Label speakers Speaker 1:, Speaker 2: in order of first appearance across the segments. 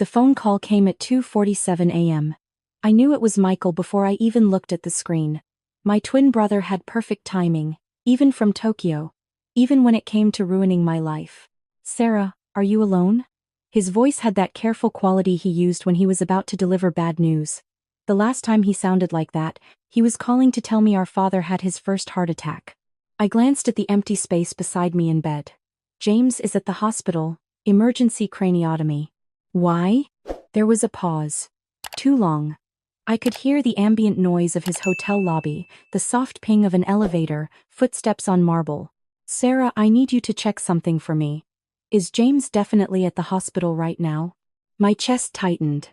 Speaker 1: The phone call came at 2:47 a.m. I knew it was Michael before I even looked at the screen. My twin brother had perfect timing, even from Tokyo. Even when it came to ruining my life. "Sarah, are you alone?" His voice had that careful quality he used when he was about to deliver bad news. The last time he sounded like that, he was calling to tell me our father had his first heart attack. I glanced at the empty space beside me in bed. "James is at the hospital, emergency craniotomy." "Why?" There was a pause. Too long. I could hear the ambient noise of his hotel lobby, the soft ping of an elevator, footsteps on marble. "Sarah, I need you to check something for me. Is James definitely at the hospital right now?" My chest tightened.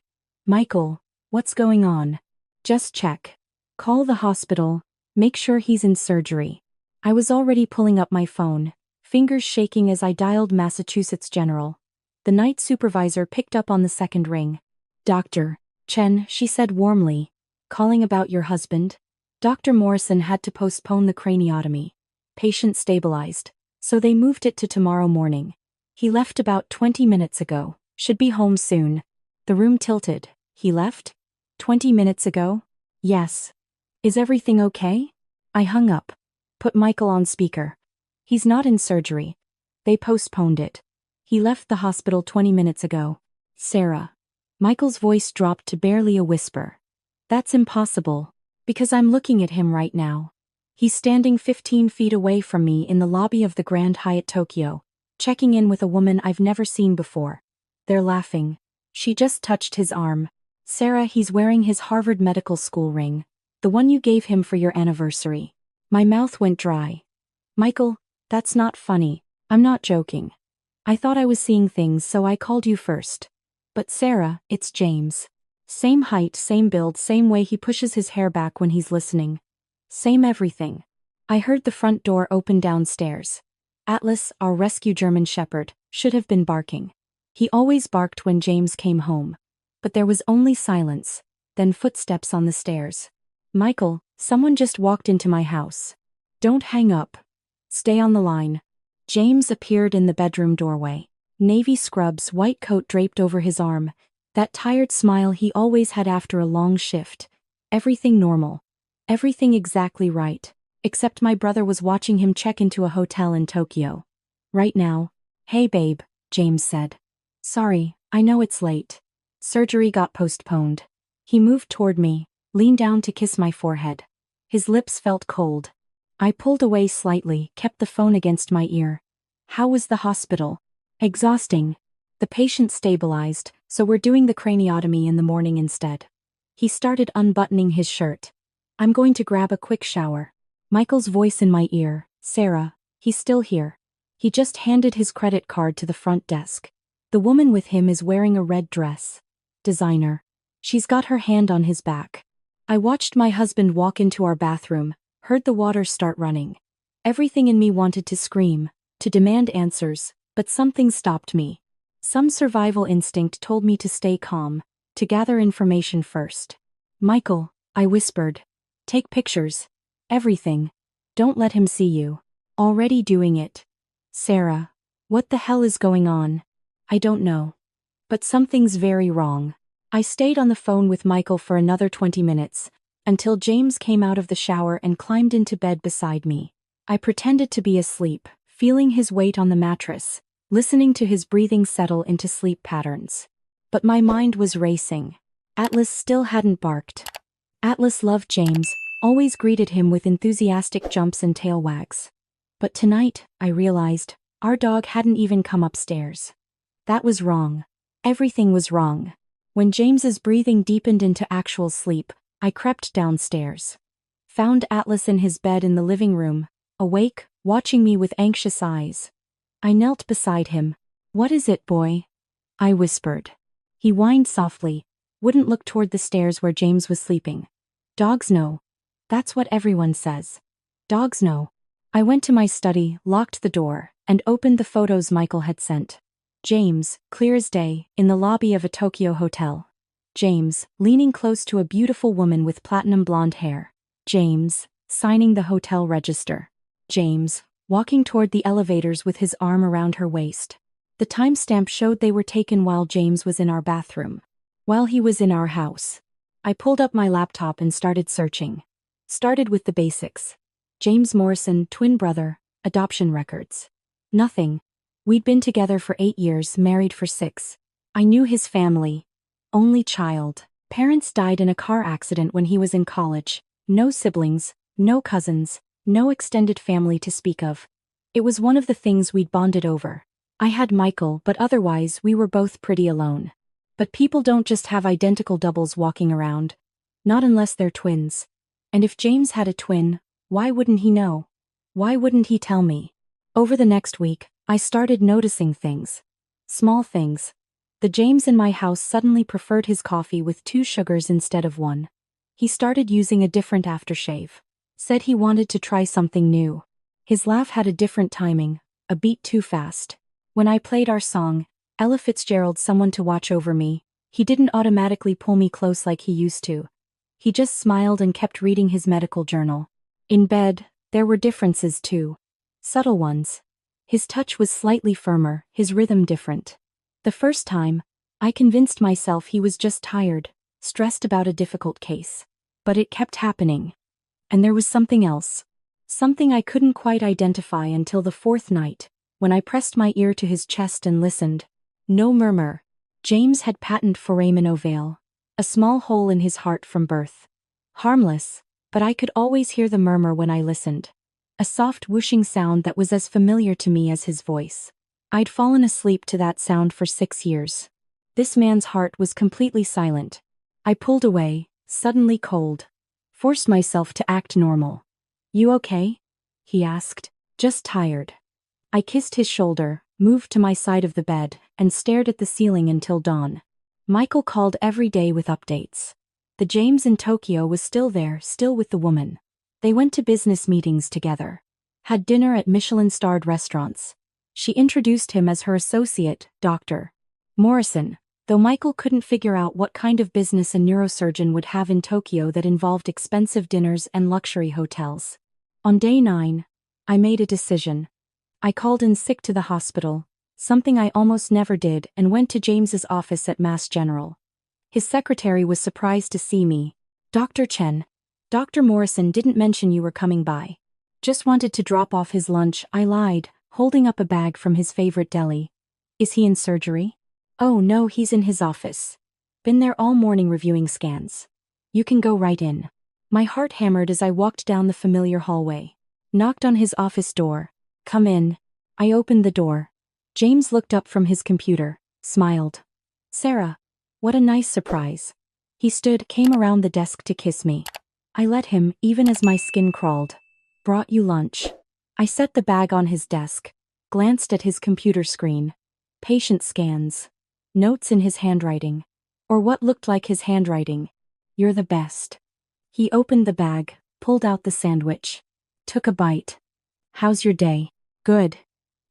Speaker 1: "Michael, what's going on?" "Just check. Call the hospital, make sure he's in surgery." I was already pulling up my phone, fingers shaking as I dialed Massachusetts General. The night supervisor picked up on the second ring. "Dr. Chen," she said warmly. "Calling about your husband?" Dr. Morrison had to postpone the craniotomy. Patient stabilized, so they moved it to tomorrow morning. He left about 20 minutes ago, should be home soon. The room tilted. "He left? 20 minutes ago?" "Yes. Is everything okay?" I hung up. Put Michael on speaker. "He's not in surgery. They postponed it. He left the hospital 20 minutes ago." "Sarah." Michael's voice dropped to barely a whisper. "That's impossible, because I'm looking at him right now. He's standing 15 feet away from me in the lobby of the Grand Hyatt Tokyo, checking in with a woman I've never seen before." They're laughing. She just touched his arm. "Sarah, he's wearing his Harvard Medical School ring. The one you gave him for your anniversary." My mouth went dry. "Michael, that's not funny. I'm not joking. I thought I was seeing things, so I called you first. But Sarah, it's James. Same height, same build, same way he pushes his hair back when he's listening. Same everything." I heard the front door open downstairs. Atlas, our rescue German shepherd, should have been barking. He always barked when James came home. But there was only silence, then footsteps on the stairs. "Michael, someone just walked into my house." "Don't hang up. Stay on the line." James appeared in the bedroom doorway. Navy scrubs, white coat draped over his arm, that tired smile he always had after a long shift. Everything normal. Everything exactly right. Except my brother was watching him check into a hotel in Tokyo. Right now. "Hey babe," James said. "Sorry, I know it's late. Surgery got postponed." He moved toward me, leaned down to kiss my forehead. His lips felt cold. I pulled away slightly, kept the phone against my ear. "How was the hospital?" "Exhausting. The patient stabilized, so we're doing the craniotomy in the morning instead." He started unbuttoning his shirt. "I'm going to grab a quick shower." Michael's voice in my ear. "Sarah, he's still here." He just handed his credit card to the front desk. The woman with him is wearing a red dress. Designer. She's got her hand on his back. I watched my husband walk into our bathroom, heard the water start running. Everything in me wanted to scream, to demand answers, but something stopped me. Some survival instinct told me to stay calm, to gather information first. "Michael," I whispered. "Take pictures. Everything. Don't let him see you." "Already doing it." "Sarah, what the hell is going on?" "I don't know. But something's very wrong." I stayed on the phone with Michael for another 20 minutes, until James came out of the shower and climbed into bed beside me. I pretended to be asleep, feeling his weight on the mattress, listening to his breathing settle into sleep patterns. But my mind was racing. Atlas still hadn't barked. Atlas loved James, always greeted him with enthusiastic jumps and tail wags. But tonight, I realized, our dog hadn't even come upstairs. That was wrong. Everything was wrong. When James's breathing deepened into actual sleep, I crept downstairs. Found Atlas in his bed in the living room, awake, watching me with anxious eyes. I knelt beside him. "What is it, boy?" I whispered. He whined softly, wouldn't look toward the stairs where James was sleeping. "Dogs know. That's what everyone says. Dogs know." I went to my study, locked the door, and opened the photos Michael had sent. James, clear as day, in the lobby of a Tokyo hotel. James, leaning close to a beautiful woman with platinum blonde hair. James, signing the hotel register. James, walking toward the elevators with his arm around her waist. The timestamp showed they were taken while James was in our bathroom. While he was in our house. I pulled up my laptop and started searching. Started with the basics. James Morrison, twin brother, adoption records. Nothing. We'd been together for 8 years, married for 6. I knew his family. Only child. Parents died in a car accident when he was in college. No siblings, no cousins, no extended family to speak of. It was one of the things we'd bonded over. I had Michael, but otherwise we were both pretty alone. But people don't just have identical doubles walking around. Not unless they're twins. And if James had a twin, why wouldn't he know? Why wouldn't he tell me? Over the next week, I started noticing things. Small things. The James in my house suddenly preferred his coffee with 2 sugars instead of 1. He started using a different aftershave. Said he wanted to try something new. His laugh had a different timing, a beat too fast. When I played our song, Ella Fitzgerald's Someone to Watch Over Me, he didn't automatically pull me close like he used to. He just smiled and kept reading his medical journal. In bed, there were differences too. Subtle ones. His touch was slightly firmer, his rhythm different. The first time, I convinced myself he was just tired, stressed about a difficult case. But it kept happening. And there was something else. Something I couldn't quite identify until the 4th night, when I pressed my ear to his chest and listened. No murmur. James had patent foramen ovale. A small hole in his heart from birth. Harmless, but I could always hear the murmur when I listened. A soft whooshing sound that was as familiar to me as his voice. I'd fallen asleep to that sound for 6 years. This man's heart was completely silent. I pulled away, suddenly cold. Forced myself to act normal. "You okay?" he asked. "Just tired." I kissed his shoulder, moved to my side of the bed, and stared at the ceiling until dawn. Michael called every day with updates. The James in Tokyo was still there, still with the woman. They went to business meetings together. Had dinner at Michelin-starred restaurants. She introduced him as her associate, Dr. Morrison, though Michael couldn't figure out what kind of business a neurosurgeon would have in Tokyo that involved expensive dinners and luxury hotels. On day 9, I made a decision. I called in sick to the hospital, something I almost never did, and went to James's office at Mass General. His secretary was surprised to see me. "Dr. Chen, Dr. Morrison didn't mention you were coming by. Just wanted to drop off his lunch," I lied, holding up a bag from his favorite deli. "Is he in surgery?" "Oh no, he's in his office. Been there all morning reviewing scans. You can go right in." My heart hammered as I walked down the familiar hallway. Knocked on his office door. "Come in." I opened the door. James looked up from his computer, smiled. "Sarah, what a nice surprise." He stood, came around the desk to kiss me. I let him, even as my skin crawled. "Brought you lunch." I set the bag on his desk, glanced at his computer screen. Patient scans. Notes in his handwriting. Or what looked like his handwriting. "You're the best." He opened the bag, pulled out the sandwich. Took a bite. "How's your day?" "Good.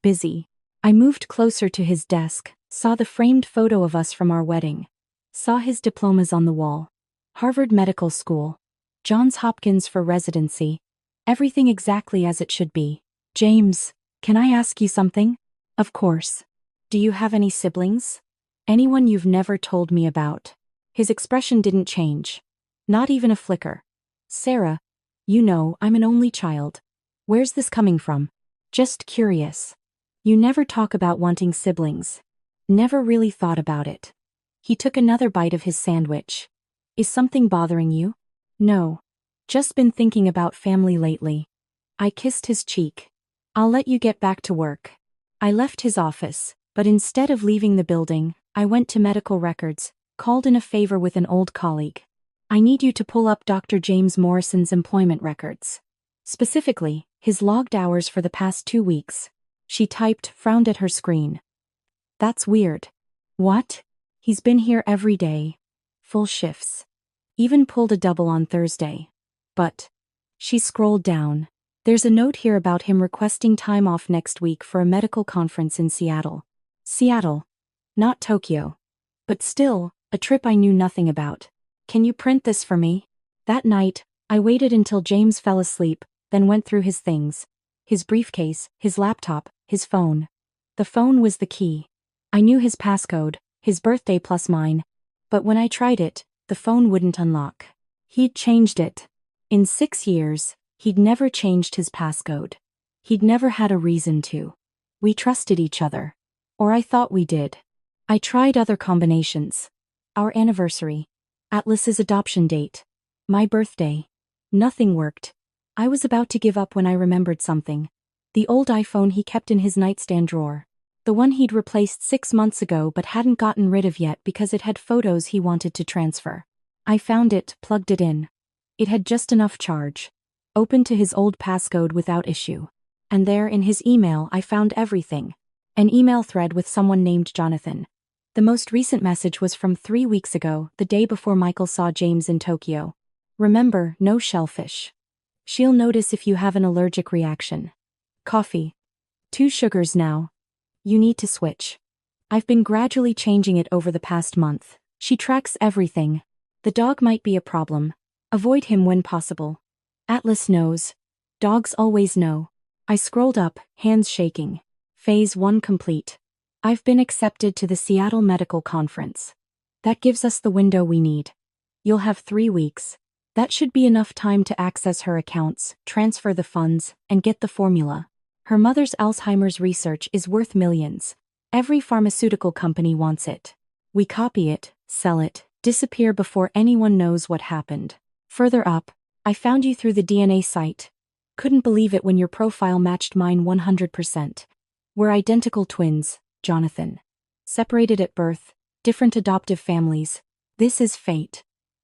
Speaker 1: Busy." I moved closer to his desk, saw the framed photo of us from our wedding. Saw his diplomas on the wall. Harvard Medical School. Johns Hopkins for residency. Everything exactly as it should be. "James, can I ask you something?" "Of course. Do you have any siblings? Anyone you've never told me about?" His expression didn't change. Not even a flicker. "Sarah, you know, I'm an only child. Where's this coming from?" "Just curious. You never talk about wanting siblings." "Never really thought about it." He took another bite of his sandwich. "Is something bothering you?" "No. Just been thinking about family lately." I kissed his cheek. "I'll let you get back to work." I left his office, but instead of leaving the building, I went to medical records, called in a favor with an old colleague. "I need you to pull up Dr. James Morrison's employment records. Specifically, his logged hours for the past 2 weeks." She typed, frowned at her screen. "That's weird." "What?" "He's been here every day. Full shifts. Even pulled a double on Thursday. But..." She scrolled down. "There's a note here about him requesting time off next week for a medical conference in Seattle." Seattle. Not Tokyo. But still, a trip I knew nothing about. "Can you print this for me?" That night, I waited until James fell asleep, then went through his things. His briefcase, his laptop, his phone. The phone was the key. I knew his passcode, his birthday plus mine. But when I tried it, the phone wouldn't unlock. He'd changed it. In 6 years, he'd never changed his passcode. He'd never had a reason to. We trusted each other. Or I thought we did. I tried other combinations. Our anniversary. Atlas's adoption date. My birthday. Nothing worked. I was about to give up when I remembered something. The old iPhone he kept in his nightstand drawer. The one he'd replaced 6 months ago but hadn't gotten rid of yet because it had photos he wanted to transfer. I found it, plugged it in. It had just enough charge. Opened to his old passcode without issue. And there in his email I found everything. An email thread with someone named Jonathan. The most recent message was from 3 weeks ago, the day before Michael saw James in Tokyo. Remember, no shellfish. She'll notice if you have an allergic reaction. Coffee. 2 sugars now. You need to switch. I've been gradually changing it over the past month. She tracks everything. The dog might be a problem. Avoid him when possible. Atlas knows. Dogs always know. I scrolled up, hands shaking. Phase 1 complete. I've been accepted to the Seattle Medical Conference. That gives us the window we need. You'll have 3 weeks. That should be enough time to access her accounts, transfer the funds, and get the formula. Her mother's Alzheimer's research is worth millions. Every pharmaceutical company wants it. We copy it, sell it, disappear before anyone knows what happened. Further up, I found you through the DNA site. Couldn't believe it when your profile matched mine 100%. We're identical twins, Jonathan. Separated at birth, different adoptive families. This is fate.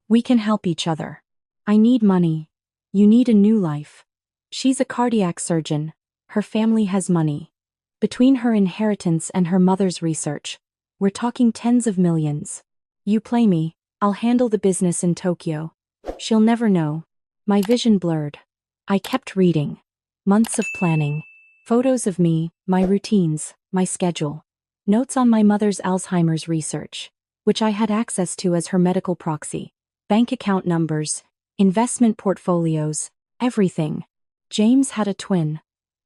Speaker 1: We can help each other. I need money. You need a new life. She's a cardiac surgeon. Her family has money. Between her inheritance and her mother's research, we're talking tens of millions. You play me, I'll handle the business in Tokyo. She'll never know. My vision blurred. I kept reading. Months of planning. Photos of me, my routines, my schedule. Notes on my mother's Alzheimer's research, which I had access to as her medical proxy. Bank account numbers, investment portfolios, everything. James had a twin.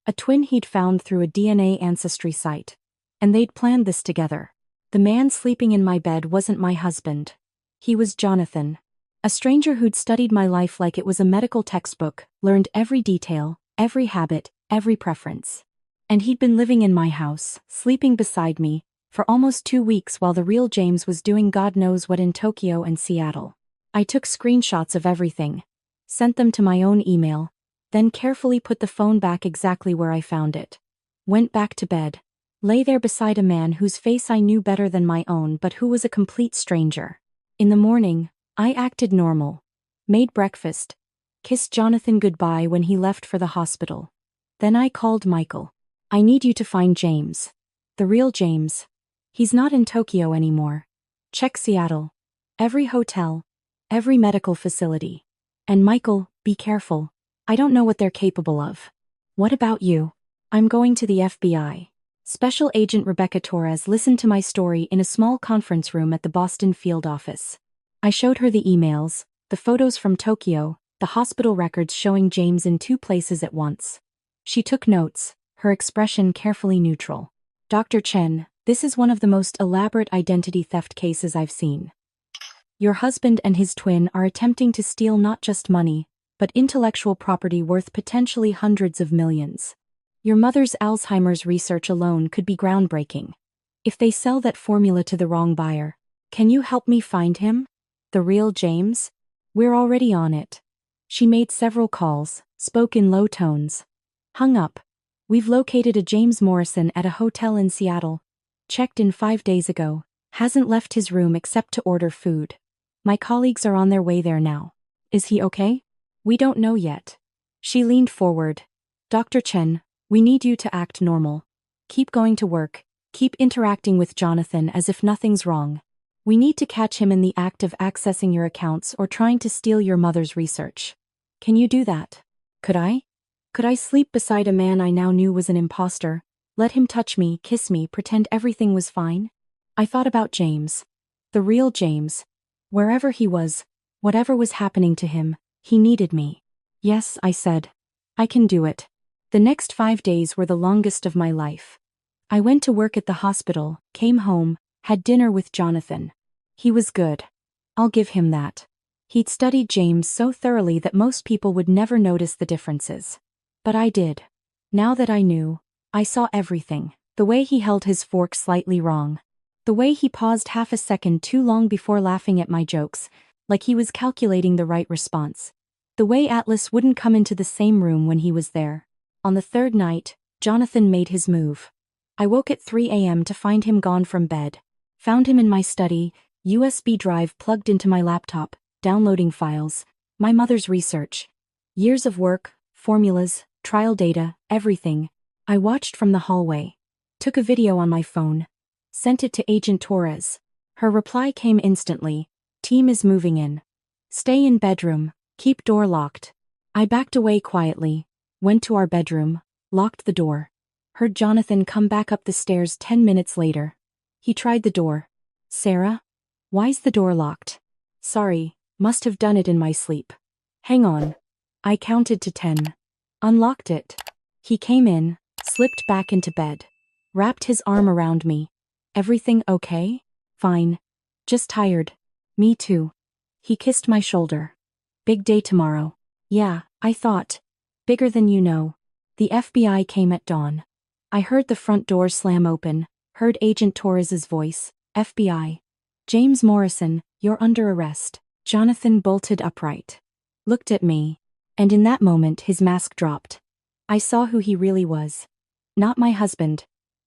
Speaker 1: A twin he'd found through a DNA ancestry site. And they'd planned this together. The man sleeping in my bed wasn't my husband. He was Jonathan. A stranger who'd studied my life like it was a medical textbook, learned every detail, every habit, every preference. And he'd been living in my house, sleeping beside me, for almost 2 weeks while the real James was doing God knows what in Tokyo and Seattle. I took screenshots of everything. Sent them to my own email. Then carefully put the phone back exactly where I found it. Went back to bed. Lay there beside a man whose face I knew better than my own but who was a complete stranger. In the morning, I acted normal. Made breakfast. Kissed Jonathan goodbye when he left for the hospital. Then I called Michael. I need you to find James. The real James. He's not in Tokyo anymore. Check Seattle. Every hotel. Every medical facility. And Michael, be careful. I don't know what they're capable of. What about you? I'm going to the FBI. Special Agent Rebecca Torres listened to my story in a small conference room at the Boston field office. I showed her the emails, the photos from Tokyo, the hospital records showing James in 2 places at once. She took notes, her expression carefully neutral. Dr. Chen, this is one of the most elaborate identity theft cases I've seen. Your husband and his twin are attempting to steal not just money, but intellectual property worth potentially hundreds of millions. Your mother's Alzheimer's research alone could be groundbreaking. If they sell that formula to the wrong buyer, can you help me find him? The real James? We're already on it. She made several calls, spoke in low tones. Hung up. We've located a James Morrison at a hotel in Seattle. Checked in 5 days ago. Hasn't left his room except to order food. My colleagues are on their way there now. Is he okay? We don't know yet. She leaned forward. Dr. Chen, we need you to act normal. Keep going to work. Keep interacting with Jonathan as if nothing's wrong. We need to catch him in the act of accessing your accounts or trying to steal your mother's research. Can you do that? Could I? Could I sleep beside a man I now knew was an imposter, let him touch me, kiss me, pretend everything was fine? I thought about James. The real James. Wherever he was, whatever was happening to him, he needed me. Yes, I said. I can do it. The next 5 days were the longest of my life. I went to work at the hospital, came home, had dinner with Jonathan. He was good. I'll give him that. He'd studied James so thoroughly that most people would never notice the differences. But I did. Now that I knew, I saw everything. The way he held his fork slightly wrong. The way he paused half a second too long before laughing at my jokes, like he was calculating the right response. The way Atlas wouldn't come into the same room when he was there. On the third night, Jonathan made his move. I woke at 3 a.m. to find him gone from bed. Found him in my study, USB drive plugged into my laptop, downloading files, my mother's research. Years of work, formulas, trial data, everything. I watched from the hallway. Took a video on my phone. Sent it to Agent Torres. Her reply came instantly. Team is moving in. Stay in bedroom. Keep door locked. I backed away quietly. Went to our bedroom. Locked the door. Heard Jonathan come back up the stairs 10 minutes later. He tried the door. Sarah? Why's the door locked? Sorry, must have done it in my sleep. Hang on. I counted to 10. Unlocked it. He came in, slipped back into bed. Wrapped his arm around me. Everything okay? Fine. Just tired. Me too. He kissed my shoulder. Big day tomorrow. Yeah, I thought. Bigger than you know. The FBI came at dawn. I heard the front door slam open, heard Agent Torres's voice. FBI. James Morrison, you're under arrest. Jonathan bolted upright. Looked at me. And in that moment his mask dropped. I saw who he really was. Not my husband.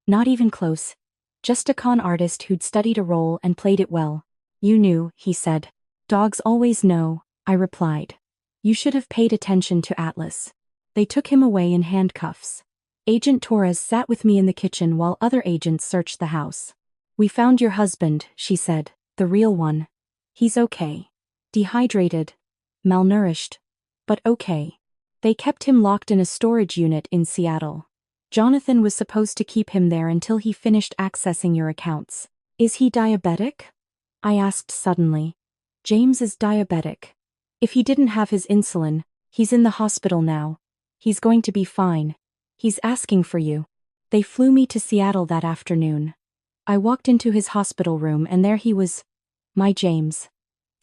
Speaker 1: Not even close. Just a con artist who'd studied a role and played it well. You knew, he said. Dogs always know, I replied. You should have paid attention to Atlas. They took him away in handcuffs. Agent Torres sat with me in the kitchen while other agents searched the house. We found your husband, she said, the real one. He's okay. Dehydrated. Malnourished. But okay. They kept him locked in a storage unit in Seattle. Jonathan was supposed to keep him there until he finished accessing your accounts. Is he diabetic? I asked suddenly. James is diabetic. If he didn't have his insulin, he's in the hospital now. He's going to be fine. He's asking for you. They flew me to Seattle that afternoon. I walked into his hospital room and there he was. My James.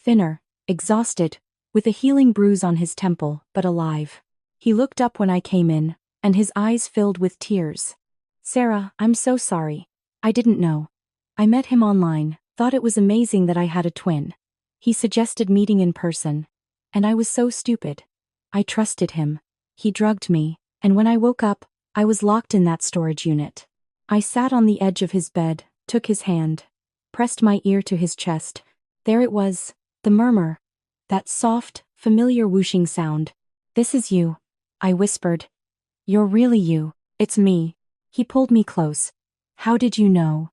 Speaker 1: Thinner, exhausted, with a healing bruise on his temple, but alive. He looked up when I came in, and his eyes filled with tears. Sarah, I'm so sorry. I didn't know. I met him online, thought it was amazing that I had a twin. He suggested meeting in person. And I was so stupid. I trusted him. He drugged me, and when I woke up, I was locked in that storage unit. I sat on the edge of his bed, took his hand, pressed my ear to his chest. There it was, the murmur. That soft, familiar whooshing sound. This is you, I whispered. You're really you. It's me. He pulled me close. How did you know?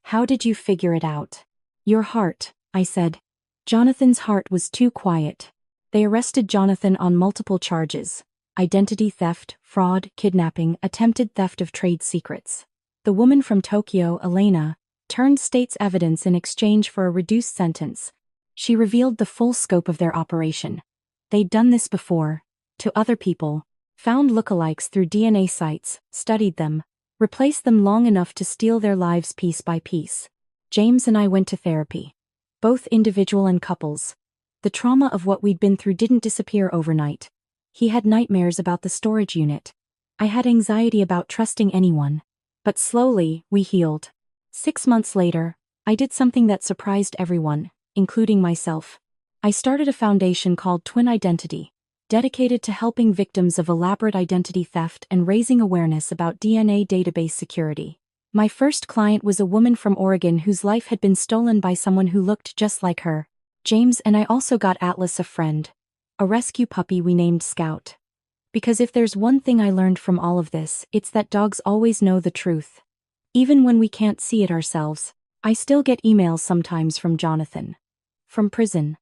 Speaker 1: How did you figure it out? Your heart, I said. Jonathan's heart was too quiet. They arrested Jonathan on multiple charges. Identity theft, fraud, kidnapping, attempted theft of trade secrets. The woman from Tokyo, Elena, turned state's evidence in exchange for a reduced sentence. She revealed the full scope of their operation. They'd done this before, to other people, found lookalikes through DNA sites, studied them, replaced them long enough to steal their lives piece by piece. James and I went to therapy. Both individual and couples. The trauma of what we'd been through didn't disappear overnight. He had nightmares about the storage unit. I had anxiety about trusting anyone. But slowly, we healed. 6 months later, I did something that surprised everyone, including myself. I started a foundation called Twin Identity, dedicated to helping victims of elaborate identity theft and raising awareness about DNA database security. My first client was a woman from Oregon whose life had been stolen by someone who looked just like her. James and I also got Atlas a friend. A rescue puppy we named Scout. Because if there's one thing I learned from all of this, it's that dogs always know the truth. Even when we can't see it ourselves. I still get emails sometimes from Jonathan. From prison.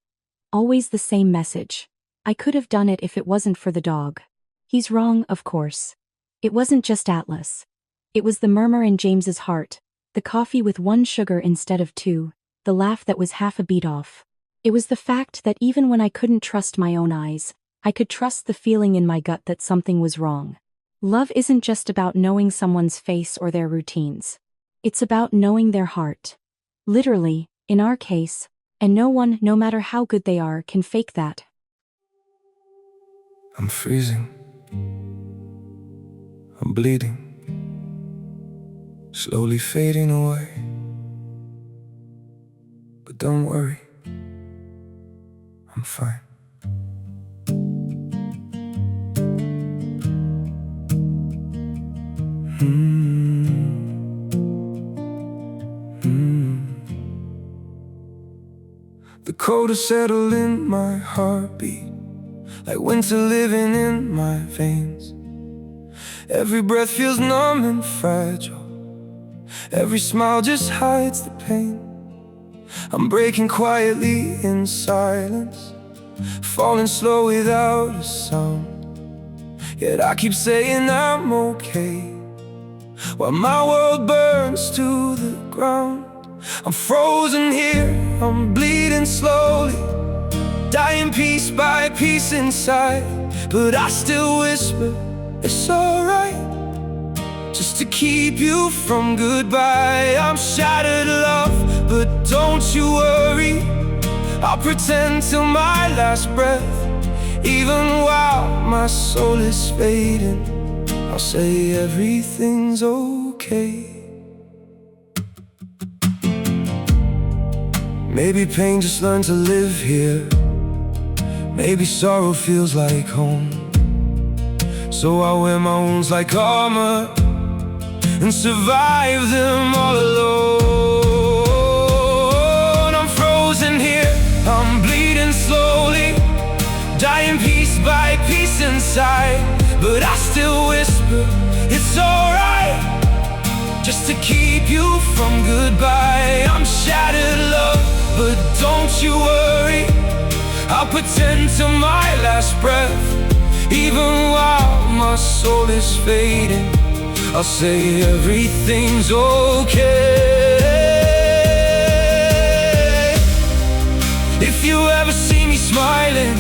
Speaker 1: Always the same message. I could have done it if it wasn't for the dog. He's wrong, of course. It wasn't just Atlas. It was the murmur in James's heart, the coffee with 1 sugar instead of 2, the laugh that was half a beat off. It was the fact that even when I couldn't trust my own eyes, I could trust the feeling in my gut that something was wrong. Love isn't just about knowing someone's face or their routines. It's about knowing their heart. Literally, in our case, and no one, no matter how good they are, can fake that.
Speaker 2: I'm freezing. I'm bleeding. Slowly fading away. But don't worry, I'm fine. The cold has settled in my heartbeat, like winter living in my veins. Every breath feels numb and fragile. Every smile just hides the pain. I'm breaking quietly in silence, falling slow without a sound. Yet I keep saying I'm okay, while my world burns to the ground. I'm frozen here, I'm bleeding slowly, dying piece by piece inside. But I still whisper, it's alright, just to keep you from goodbye. I'm shattered, love, but don't you worry, I'll pretend till my last breath. Even while my soul is fading, I'll say everything's okay. Maybe pain just learned to live here. Maybe sorrow feels like home. So I wear my wounds like armor and survive them all alone. I'm frozen here, I'm bleeding slowly, dying piece by piece inside. But I still whisper, it's alright, just to keep you from goodbye. I'm shattered, love, but don't you worry, I'll pretend till my last breath. Even while my soul is fading, I'll say everything's okay. If you ever see me smiling,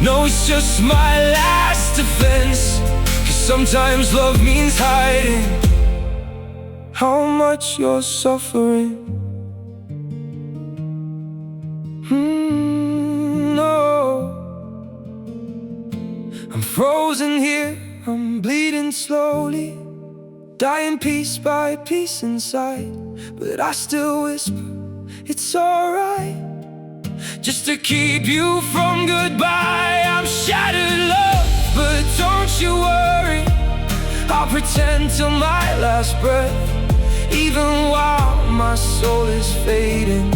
Speaker 2: no, it's just my last defense. 'Cause sometimes love means hiding how much you're suffering. No, I'm frozen here, I'm bleeding slowly, dying piece by piece inside. But I still whisper, it's alright, just to keep you from goodbye. I'm shattered, love, but don't you worry, I'll pretend till my last breath. Even while my soul is fading,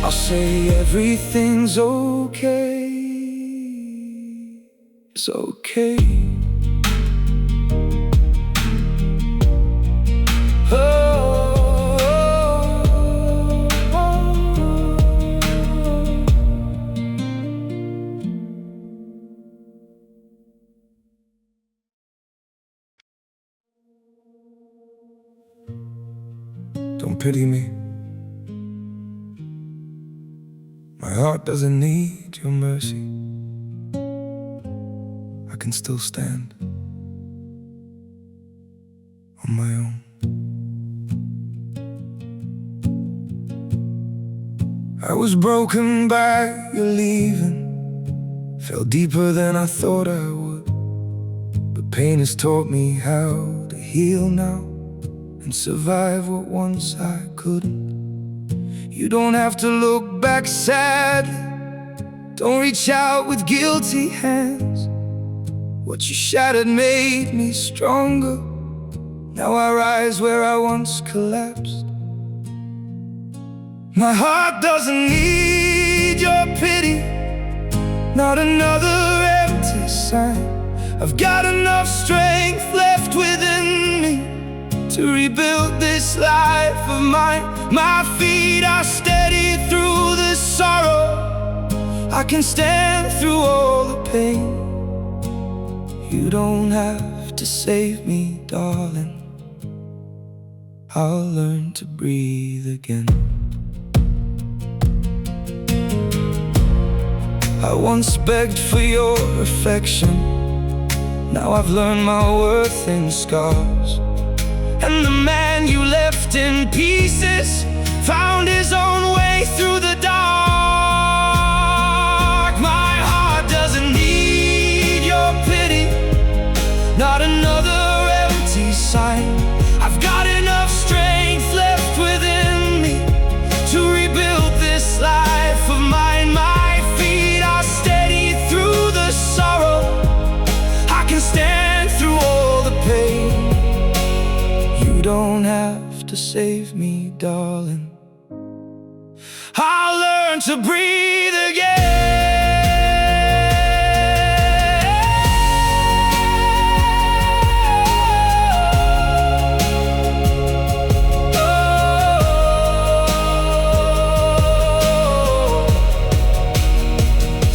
Speaker 2: I'll say everything's okay. It's okay. Don't pity me. My heart doesn't need your mercy. I can still stand on my own. I was broken by your leaving, fell deeper than I thought I would. But pain has taught me how to heal now and survive what once I couldn't. You don't have to look back sadly, don't reach out with guilty hands. What you shattered made me stronger. Now I rise where I once collapsed. My heart doesn't need your pity, not another empty sign. I've got enough strength left within me to rebuild this life of mine. My feet are steady through the sorrow, I can stand through all the pain. You don't have to save me, darling, I'll learn to breathe again. I once begged for your affection, Now I've learned my worth in scars, and the man you left in pieces found his own way through the dark. My heart doesn't need your pity, not another empty sign. I've got enough strength left within me to rebuild this life of mine. My feet are steady through the sorrow, I can stand through all the pain. You don't have to save me, darling, I'll learn to breathe again.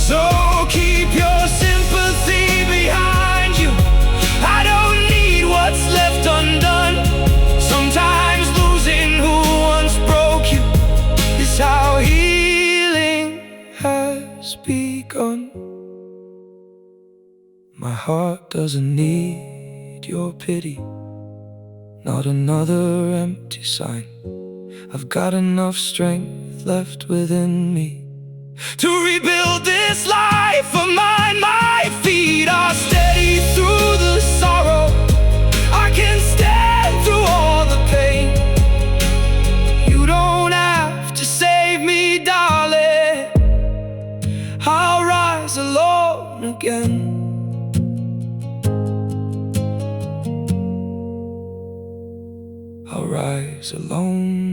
Speaker 2: So keep your sympathy behind you, I don't need what's left undone. Sometimes losing who once broke you is how healing has begun. My heart doesn't need your pity, not another empty sign. I've got enough strength left within me to rebuild this life of mine. My feet are steady through the sorrow, I can stand through all the pain. You don't have to save me, darling, I'll rise alone again. I'll rise alone